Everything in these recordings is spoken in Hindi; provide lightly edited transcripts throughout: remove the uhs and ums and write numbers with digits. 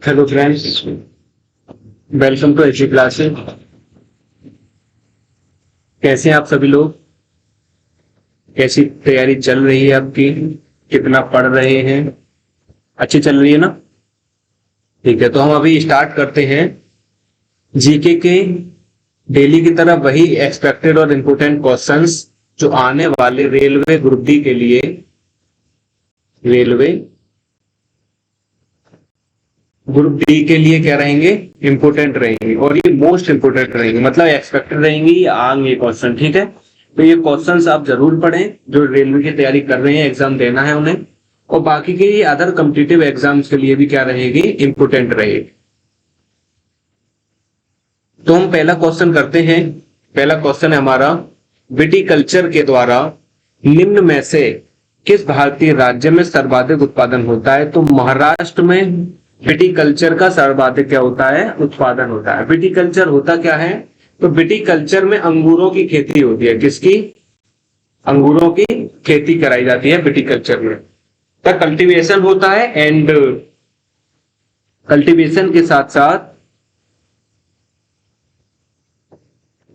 हेलो फ्रेंड्स, वेलकम टू एची क्लासेस। कैसे हैं आप सभी लोग? कैसी तैयारी चल रही है आपकी? कितना पढ़ रहे हैं? अच्छी चल रही है ना? ठीक है, तो हम अभी स्टार्ट करते हैं जीके के डेली की तरह वही एक्सपेक्टेड और इम्पोर्टेंट क्वेश्चंस जो आने वाले रेलवे ग्रुप डी के लिए रेलवे ग्रुप डी के लिए क्या रहेंगे? इंपोर्टेंट रहेंगे और ये मोस्ट इंपोर्टेंट रहेंगे, मतलब एक्सपेक्टेड रहेंगे, ये आएंगे क्वेश्चन। ठीक है, तो ये क्वेश्चंस आप जरूर पढ़ें जो रेलवे की तैयारी कर रहे हैं, एग्जाम देना है उन्हें, और बाकी के ये अदर कॉम्पिटिटिव एग्जाम्स के लिए भी क्या रहेगी? इंपोर्टेंट रहेगी। तो हम पहला क्वेश्चन करते हैं। पहला क्वेश्चन है हमारा, विटिकल्चर के द्वारा निम्न में से किस भारतीय राज्य में सर्वाधिक उत्पादन होता है? तो महाराष्ट्र में विटिकल्चर का सर्वाधिक क्या होता है? उत्पादन होता है। विटिकल्चर होता क्या है? तो विटिकल्चर में अंगूरों की खेती होती है। किसकी? अंगूरों की खेती कराई जाती है विटिकल्चर में। तो कल्टीवेशन होता है एंड कल्टीवेशन के साथ साथ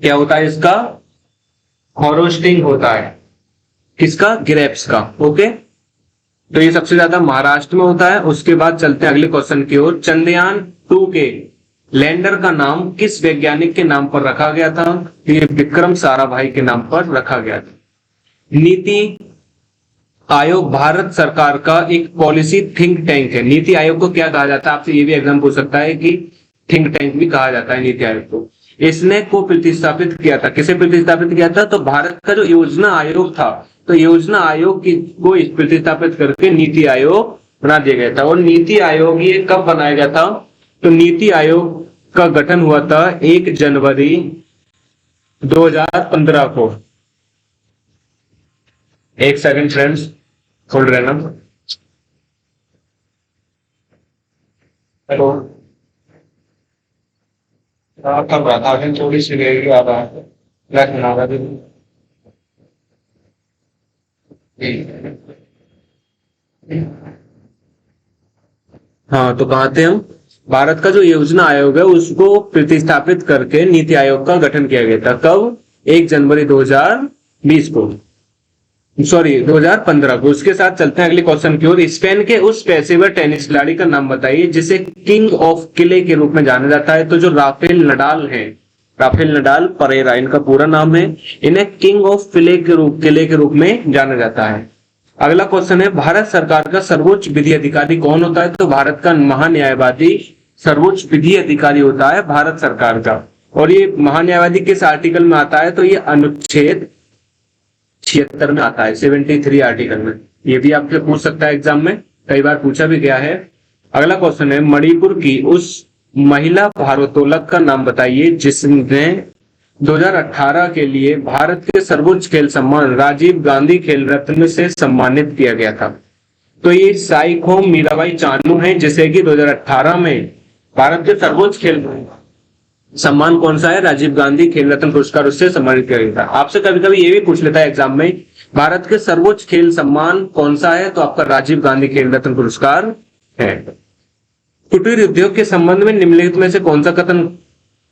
क्या होता है? इसका हार्वेस्टिंग होता है। किसका? ग्रेप्स का। ओके, तो ये सबसे ज्यादा महाराष्ट्र में होता है। उसके बाद चलते हैं अगले क्वेश्चन की ओर। चंद्रयान 2 के लैंडर का नाम किस वैज्ञानिक के नाम पर रखा गया था? ये विक्रम साराभाई के नाम पर रखा गया था। नीति आयोग भारत सरकार का एक पॉलिसी थिंक टैंक है। नीति आयोग को क्या कहा जाता है? आपसे ये भी एग्जाम पूछ सकता है कि थिंक टैंक भी कहा जाता है नीति आयोग को। इसने को प्रतिस्थापित किया था। किसे प्रतिस्थापित किया था? तो भारत का जो योजना आयोग था, तो योजना आयोग को प्रतिस्थापित करके नीति आयोग बना दिया गया था। और नीति आयोग ये कब बनाया गया था? तो नीति आयोग का गठन हुआ था 1 जनवरी 2015 को। एक सेकंड फ्रेंड्स, होल्ड रहना। हेलो, कर रहा था थोड़ी सी देर आ रहा है। हाँ, तो कहाँ थे हम? भारत का जो योजना आयोग है उसको प्रतिस्थापित करके नीति आयोग का गठन किया गया था। कब? 1 जनवरी 2020 को, सॉरी 2015 को। उसके साथ चलते हैं अगले क्वेश्चन की ओर। स्पेन के उस पेशेवर टेनिस खिलाड़ी का नाम बताइए जिसे किंग ऑफ किले के रूप में जाना जाता है। तो जो राफेल नडाल है, राफेल नडाल परेरा इनका पूरा नाम है। इन्हें किंग ऑफ किले के रूप में जाना जाता है। अगला क्वेश्चन है, भारत सरकार का सर्वोच्च विधि अधिकारी कौन होता है? तो भारत का महान्यायवादी सर्वोच्च विधि अधिकारी होता है भारत सरकार का। और ये महान्यायवादी किस आर्टिकल में आता है? तो ये अनुच्छेद 76 में आता है, 73 आर्टिकल में। ये भी आपसे पूछ सकता है एग्जाम में, कई बार पूछा भी गया है। अगला क्वेश्चन है, मणिपुर की उस महिला भारोत्तोलक का नाम बताइए जिसने 2018 के लिए भारत के सर्वोच्च खेल सम्मान राजीव गांधी खेल रत्न से सम्मानित किया गया था। तो ये साइखोम मीराबाई चानू है जिसे कि 2018 में भारत के सर्वोच्च खेल सम्मान कौन सा है? राजीव गांधी खेल रत्न पुरस्कार उससे सम्मानित किया गया था। आपसे कभी कभी ये भी पूछ लेता है एग्जाम में, भारत के सर्वोच्च खेल सम्मान कौन सा है? तो आपका राजीव गांधी खेल रत्न पुरस्कार है। कुटीर उद्योग के संबंध में निम्नलिखित में से कौन सा कथन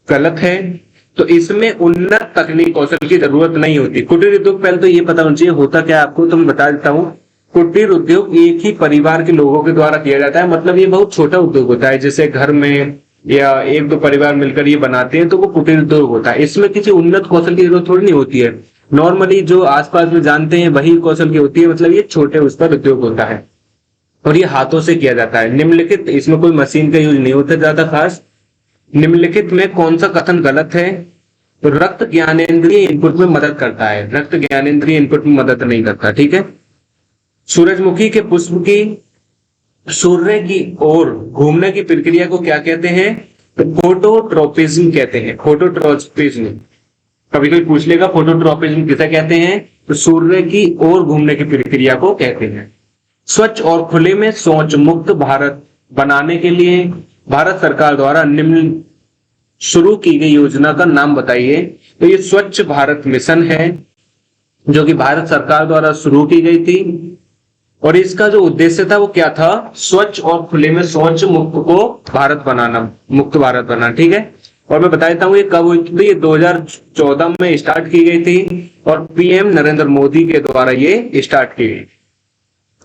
गलत है? तो इसमें उन्नत तकनीक कौशल की जरूरत नहीं होती। कुटीर उद्योग, पहले तो ये पता होना चाहिए होता क्या आपको, तो मैं बता देता हूँ। कुटीर उद्योग एक ही परिवार के लोगों के द्वारा किया जाता है, मतलब ये बहुत छोटा उद्योग होता है। जैसे घर में या 1-2 परिवार मिलकर ये बनाते हैं तो वो कुटीर उद्योग होता है। इसमें किसी उन्नत कौशल की जरूरत थोड़ी नहीं होती है। नॉर्मली जो आसपास में जानते हैं वही कौशल की होती है, मतलब ये छोटे उस पर उद्योग होता है और ये हाथों से किया जाता है। निम्नलिखित, इसमें कोई मशीन का यूज नहीं होता ज्यादा खास। निम्नलिखित में कौन सा कथन गलत है? तो रक्त ज्ञानेंद्रिय इनपुट में मदद करता है, रक्त ज्ञानेंद्रिय इनपुट में मदद नहीं करता। ठीक है। सूरजमुखी के पुष्प की सूर्य की ओर घूमने की प्रक्रिया को क्या कहते हैं? तो फोटोट्रोपिज्म कहते हैं। फोटोट्रोपिज्म, कभी कोई पूछ लेगा फोटोट्रोपिज्म किसे कहते हैं? तो सूर्य की ओर घूमने की प्रक्रिया को कहते हैं। स्वच्छ और खुले में शौच मुक्त भारत बनाने के लिए भारत सरकार द्वारा निम्न शुरू की गई योजना का नाम बताइए। तो ये स्वच्छ भारत मिशन है जो कि भारत सरकार द्वारा शुरू की गई थी। और इसका जो उद्देश्य था वो क्या था, स्वच्छ और खुले में शौच मुक्त को भारत बनाना, मुक्त भारत बनाना, ठीक है। और मैं बता देता हूँ ये कब हुई थी, ये 2014 में स्टार्ट की गई थी और पीएम नरेंद्र मोदी के द्वारा ये स्टार्ट की गई।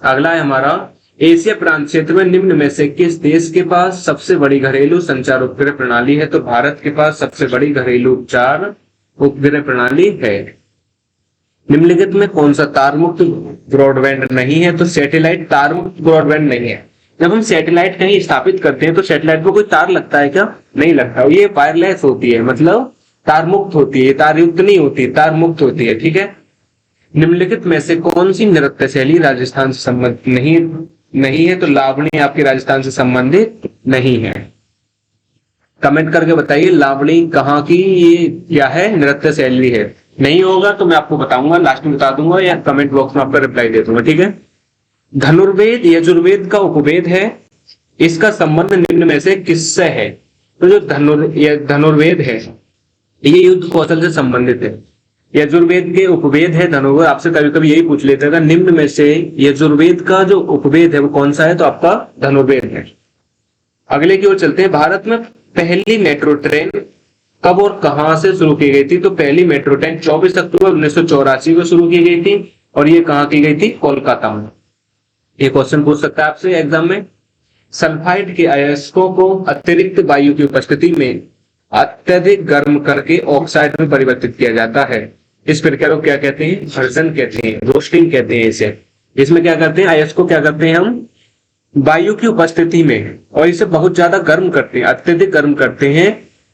अगला है हमारा, एशिया प्रांत क्षेत्र में निम्न में से किस देश के पास सबसे बड़ी घरेलू संचार उपग्रह प्रणाली है? तो भारत के पास सबसे बड़ी घरेलू उपचार उपग्रह प्रणाली है। निम्नलिखित में कौन सा तार मुक्त ब्रॉडबैंड नहीं है? तो सैटेलाइट तार मुक्त ब्रॉडबैंड नहीं है। जब हम सैटेलाइट कहीं स्थापित करते हैं तो सैटेलाइट पर कोई तार लगता है क्या? नहीं लगता, ये वायरलेस होती है, मतलब तार मुक्त होती है, तार युक्त नहीं होती, तार मुक्त होती है, ठीक है। निम्नलिखित में से कौन सी नृत्य शैली राजस्थान से संबंधित नहीं है? तो लावणी आपकी राजस्थान से संबंधित नहीं है। कमेंट करके बताइए लावणी कहाँ की ये क्या है, नृत्य शैली है। नहीं होगा तो मैं आपको बताऊंगा, लास्ट में बता दूंगा या कमेंट बॉक्स में आपका रिप्लाई दे दूंगा, ठीक है। धनुर्वेद यजुर्वेद का उपवेद है, इसका संबंध निम्न में से किससे है? तो जो धनुर्वेद है ये युद्ध कौशल से संबंधित है। यजुर्वेद के उपवेद है धनुर्वेद, आपसे कभी कभी यही पूछ लेते हैं निम्न में से यजुर्वेद का जो उपवेद है वो कौन सा है? तो आपका धनुर्वेद है। अगले की ओर चलते हैं। भारत में पहली मेट्रो ट्रेन कब और कहां से शुरू की गई थी? तो पहली मेट्रो ट्रेन 24 अक्टूबर 1984 को शुरू की गई थी और ये कहां की गई थी? कोलकाता में। ये क्वेश्चन पूछ सकता है आपसे एग्जाम में। सल्फाइड के अयस्कों को अतिरिक्त वायु की उपस्थिति में अत्यधिक गर्म करके ऑक्साइड में परिवर्तित किया जाता है। इस प्रक्रिया को क्या कहते हैं? भर्जन कहते हैं, रोस्टिंग कहते हैं इसे। इसमें क्या करते हैं, अयस्क को क्या करते हैं हम वायु की उपस्थिति में और इसे बहुत ज्यादा गर्म करते हैं, अत्यधिक गर्म करते हैं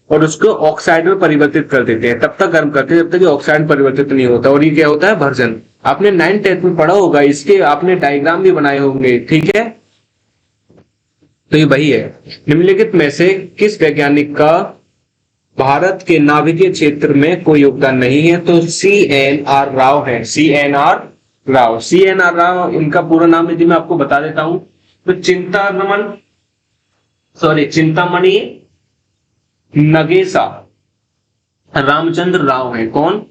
और उसको ऑक्साइड में परिवर्तित कर देते हैं। तब तक गर्म करते हैं जब तक ऑक्साइड परिवर्तित नहीं होता, और ये क्या होता है? भर्जन। आपने 9th 10th में पढ़ा होगा, इसके आपने डायग्राम भी बनाए होंगे, ठीक है। तो ये वही है। निम्नलिखित में से किस वैज्ञानिक का भारत के नाभिकीय क्षेत्र में कोई योगदान नहीं है? तो CNR राव है, CNR राव। CNR राव इनका पूरा नाम यदि मैं आपको बता देता हूं तो चिंतामणि नगेशा रामचंद्र राव है। कौन?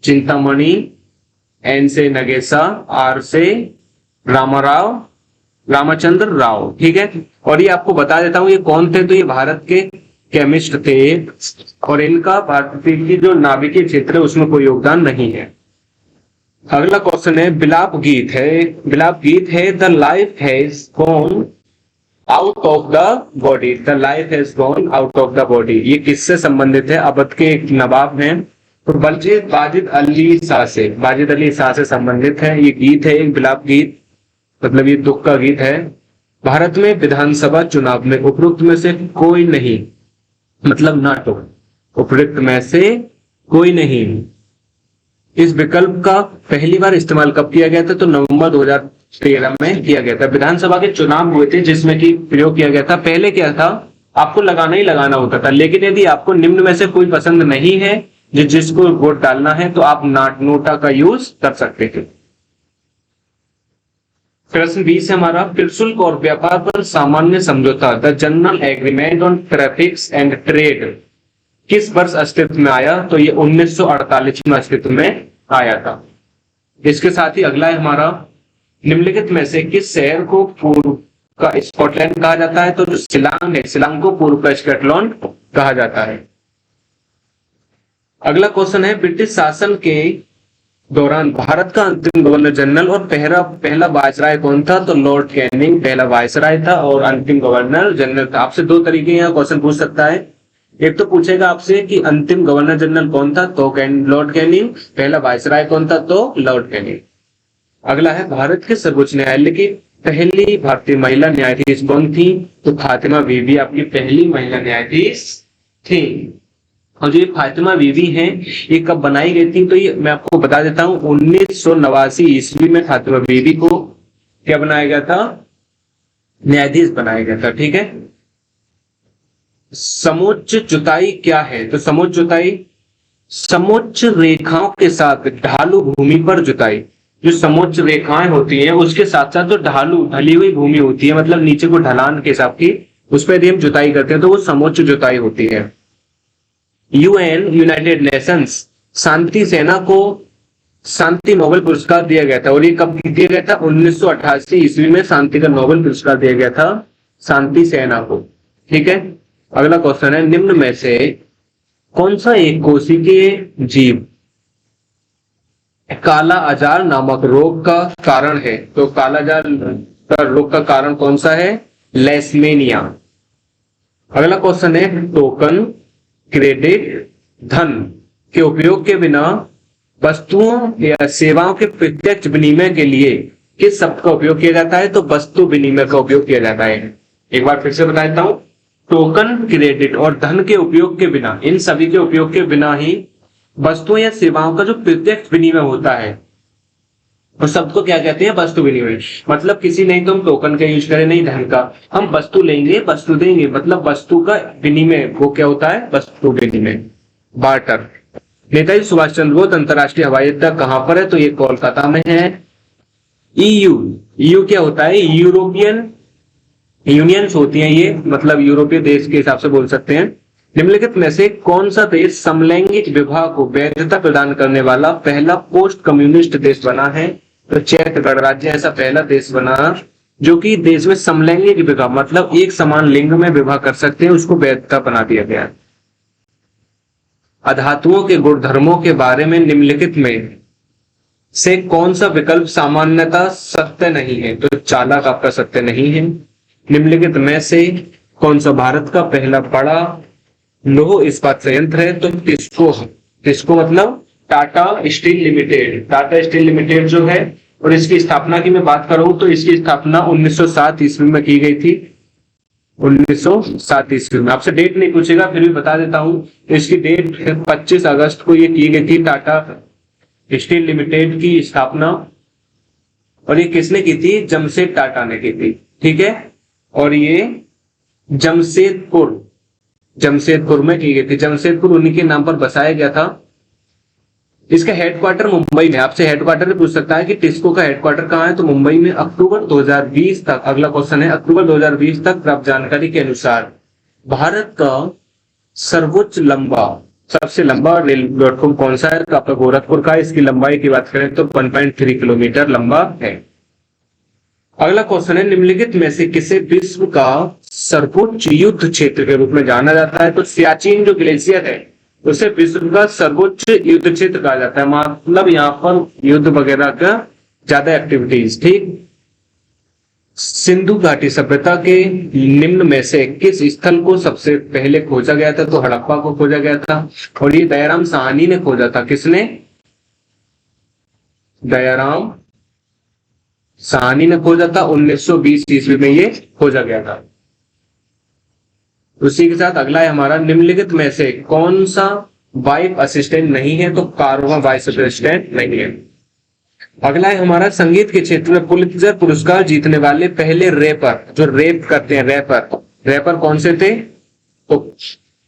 चिंतामणि, N से नगेशा, R से रामचंद्र राव, ठीक है। और ये आपको बता देता हूं ये कौन थे, तो ये भारत के केमिस्ट थे और इनका भारतीय की जो नाभिकीय क्षेत्र है उसमें कोई योगदान नहीं है। अगला क्वेश्चन है, विलाप गीत है the life has gone out of the body. The life has gone out of the body ये किससे संबंधित है? अवध के एक नवाब हैं तो बाजिद अली शाह से संबंधित है। ये गीत है एक विलाप गीत, मतलब ये दुख का गीत है। भारत में विधानसभा चुनाव में उपरोक्त में से कोई नहीं, मतलब नाटो, उपरोक्त में से कोई नहीं। इस विकल्प का पहली बार इस्तेमाल कब किया गया था? तो नवंबर 2013 में किया गया था। विधानसभा के चुनाव हुए थे जिसमें कि प्रयोग किया गया था। पहले क्या था, आपको लगाना ही लगाना होता था, लेकिन यदि आपको निम्न में से कोई पसंद नहीं है जिसको वोट डालना है तो आप नोटा का यूज कर सकते थे। प्रश्न 20 है हमारा, प्रशुल्क और व्यापार पर सामान्य समझौता the general agreement on traffics and trade किस वर्ष अस्तित्व में आया? तो ये 1948 में अस्तित्व में आया था। इसके साथ ही अगला है हमारा, निम्नलिखित में से किस शहर को पूर्व का स्कॉटलैंड कहा जाता है? तो जो शिलांग है, शिलांग को पूर्व का स्कॉटलैंड कहा जाता है। अगला क्वेश्चन है, ब्रिटिश शासन के दौरान भारत का अंतिम गवर्नर जनरल और पहला वायसराय कौन था? तो लॉर्ड कैनिंग पहला वायसराय था और अंतिम गवर्नर जनरल था। आपसे दो तरीके यहाँ क्वेश्चन पूछ सकता है। एक तो पूछेगा आपसे कि अंतिम गवर्नर जनरल कौन था? तो लॉर्ड कैनिंग। पहला वायसराय कौन था? तो लॉर्ड कैनिंग। अगला है, भारत के सर्वोच्च न्यायालय की पहली भारतीय महिला न्यायाधीश कौन थी? तो फातिमा बीबी आपकी पहली महिला न्यायाधीश थी। और जो ये फातिमा बीबी हैं ये कब बनाई गई थी? तो ये मैं आपको बता देता हूं 1989 ईस्वी में फातिमा बीबी को क्या बनाया गया था? न्यायाधीश बनाया गया था, ठीक है। समोच्च जुताई क्या है? तो समोच्च जुताई समोच्च रेखाओं के साथ ढालू भूमि पर जुताई। जो समोच्च रेखाएं होती हैं उसके साथ साथ जो ढली हुई भूमि होती है, मतलब नीचे को ढलान के हिसाब की, उस पर यदि हम जुताई करते हैं तो वो समोच्च जुताई होती है। यूएन यूनाइटेड नेशंस शांति सेना को शांति नोबेल पुरस्कार दिया गया था। और ये कब दिया गया था? 1988 ईस्वी में शांति का नोबेल पुरस्कार दिया गया था शांति सेना को। ठीक है, अगला क्वेश्चन है, निम्न में से कौन सा एक कोशिकीय जीव काला अजार नामक रोग का कारण है? तो काला अजार का रोग का कारण कौन सा है? लेशमेनिया। अगला क्वेश्चन है, टोकन, क्रेडिट, धन के उपयोग के बिना वस्तुओं या सेवाओं के प्रत्यक्ष विनिमय के लिए किस शब्द का उपयोग किया जाता है? तो वस्तु विनिमय का उपयोग किया जाता है। एक बार फिर से बता देता हूं, टोकन, क्रेडिट और धन के उपयोग के बिना, इन सभी के उपयोग के बिना ही वस्तुओं या सेवाओं का जो प्रत्यक्ष विनिमय होता है उस शब्द को क्या कहते हैं? वस्तु विनिमय। मतलब किसी नहीं तो हम टोकन का यूज करें, नहीं धन का, हम वस्तु लेंगे वस्तु देंगे, मतलब वस्तु का विनिमय, वो क्या होता है? वस्तु विनिमय, बार्टर। नेताजी सुभाष चंद्र बोस अंतरराष्ट्रीय हवाई अड्डा कहां पर है? तो ये कोलकाता में है। ईयू, ईयू क्या होता है? यूरोपियन यूनियंस होती हैं ये, मतलब यूरोपीय देश के हिसाब से बोल सकते हैं। निम्नलिखित में से कौन सा देश समलैंगिक विवाह को वैधता प्रदान करने वाला पहला पोस्ट कम्युनिस्ट देश बना है? तो चेक गणराज्य ऐसा पहला देश बना जो कि देश में समलैंगिक विवाह, मतलब एक समान लिंग में विवाह कर सकते हैं, उसको वैधता बना दिया गया। अधातुओं के गुणधर्मों के बारे में निम्नलिखित में से कौन सा विकल्प सामान्यतः सत्य नहीं है? तो चालक आपका सत्य नहीं है। निम्नलिखित में से कौन सा भारत का पहला बड़ा लौह इस्पात संयंत्र है? तो टिस्को। टिस्को मतलब Tata steel limited. Tata steel limited जो है, और इसकी स्थापना की मैं बात करूं तो इसकी स्थापना 1907 ईस्वी में की गई थी। 1907 ईस्वी में। आपसे डेट नहीं पूछेगा, फिर भी बता देता हूं। इसकी डेट 25 अगस्त को ये की गई थी, टाटा स्टील लिमिटेड की स्थापना। और ये किसने की थी? जमशेद टाटा ने की थी। ठीक है, और ये जमशेदपुर में की गई थी। जमशेदपुर उन्हीं के नाम पर बसाया गया था। इसका हेडक्वार्टर मुंबई में। आपसे हेडक्वार्टर पूछ सकता है कि टिस्को का हेडक्वार्टर कहां है? तो मुंबई में। अक्टूबर 2020 तक, अगला क्वेश्चन है, अक्टूबर 2020 तक प्राप्त जानकारी के अनुसार भारत का सर्वोच्च लंबा, सबसे लंबा रेल प्लेटफॉर्म कौन सा है? तो आपका गोरखपुर का। इसकी लंबाई की बात करें तो 1.3 किलोमीटर लंबा है। अगला क्वेश्चन है, निम्नलिखित में से किसे विश्व का सर्वोच्च युद्ध क्षेत्र के रूप में जाना जाता है? तो सियाचिन जो ग्लेशियर है उसे विश्व का सर्वोच्च युद्ध क्षेत्र कहा जाता है। मतलब यहाँ पर युद्ध वगैरह का ज्यादा एक्टिविटीज। ठीक, सिंधु घाटी सभ्यता के निम्न में से किस स्थल को सबसे पहले खोजा गया था? तो हड़प्पा को खोजा गया था। और ये दयाराम साहनी ने खोजा था। किसने? दयाराम साहनी ने खोजा था। 1920 ईस्वी में ये खोजा गया था। उसी के साथ अगला है हमारा, निम्नलिखित में से कौन सा वाइफ असिस्टेंट नहीं है? तो कारवा वाइस असिस्टेंट नहीं है। अगला है हमारा, संगीत के क्षेत्र में पुलित्जर पुरस्कार जीतने वाले पहले रैपर, जो रैप करते हैं, रैपर कौन से थे? तो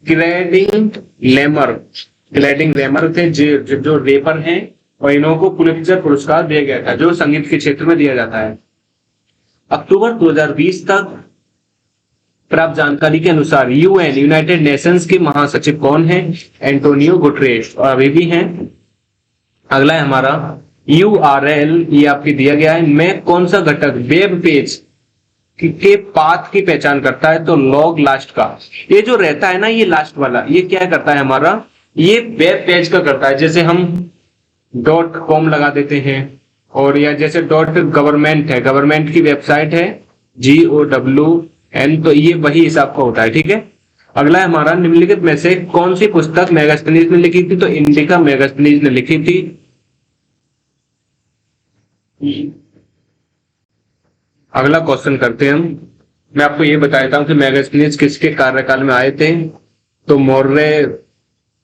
ग्लैडिंग लेमर थे जो रैपर हैं, और इन्हों को पुलित्जर पुरस्कार दिया गया था, जो संगीत के क्षेत्र में दिया जाता है। अक्टूबर 2020 तक प्राप्त जानकारी के अनुसार यूएन, यूनाइटेड नेशंस के महासचिव कौन है? एंटोनियो गुटरेस, और अभी भी हैं। अगला है हमारा URL, ये आपकी दिया गया है, में कौन सा घटक वेब पेज के पाथ की पहचान करता है? तो लॉग लास्ट का। ये जो रहता है ना, ये लास्ट वाला, ये क्या करता है हमारा? ये वेब पेज का करता है। जैसे हम .com लगा देते हैं, और या जैसे .गवर्नमेंट है, गवर्नमेंट की वेबसाइट है GOWN, तो ये वही हिसाब का होता है। ठीक है, अगला है हमारा, निम्नलिखित में से कौन सी पुस्तक मेगास्थनीज ने लिखी थी? तो इंडिका मेगास्थनीज ने लिखी थी। अगला क्वेश्चन करते हैं हम। मैं आपको ये बता देता हूं कि मेगास्थनीज किसके कार्यकाल में आए थे? तो मौर्य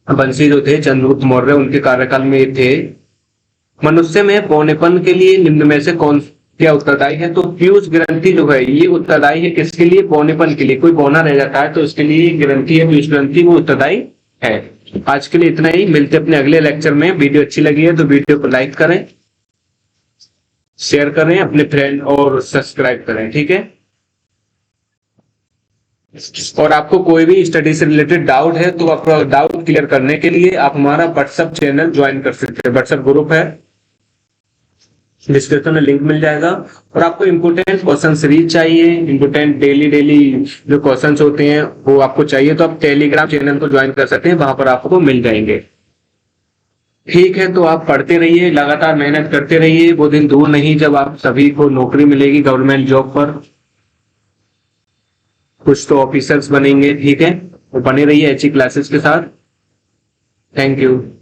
वंशी जो थे, चंद्रगुप्त मौर्य, उनके कार्यकाल में ये थे। मनुष्य में पौनेपन के लिए निम्न में से कौन क्या उत्तरदायी है? तो पीयूष ग्रंथि जो है ये उत्तरदायी है। किसके लिए? पौनेपन के लिए। कोई बौना रह जाता है तो इसके लिए ग्रंथि है, पीयूष ग्रंथि, वो उत्तरदायी है। आज के लिए इतना ही, मिलते अपने अगले लेक्चर में। वीडियो अच्छी लगी है तो वीडियो को लाइक करें, शेयर करें अपने फ्रेंड, और सब्सक्राइब करें। ठीक है, और आपको कोई भी स्टडी से रिलेटेड डाउट है तो आपका डाउट क्लियर करने के लिए आप हमारा व्हाट्सएप चैनल ज्वाइन कर सकते हैं। व्हाट्सएप ग्रुप है, डिस्क्रिप्शन में लिंक मिल जाएगा। और आपको इम्पोर्टेंट क्वेश्चन सीरीज चाहिए, इम्पोर्टेंट डेली डेली जो क्वेश्चंस होते हैं वो आपको चाहिए, तो आप टेलीग्राम चैनल को ज्वाइन कर सकते हैं, वहां पर आपको मिल जाएंगे। ठीक है, तो आप पढ़ते रहिए, लगातार मेहनत करते रहिए, वो दिन दूर नहीं जब आप सभी को नौकरी मिलेगी गवर्नमेंट जॉब पर, कुछ तो ऑफिसर्स बनेंगे। ठीक है, तो बने रहिए अच्छी क्लासेस के साथ। Thank you.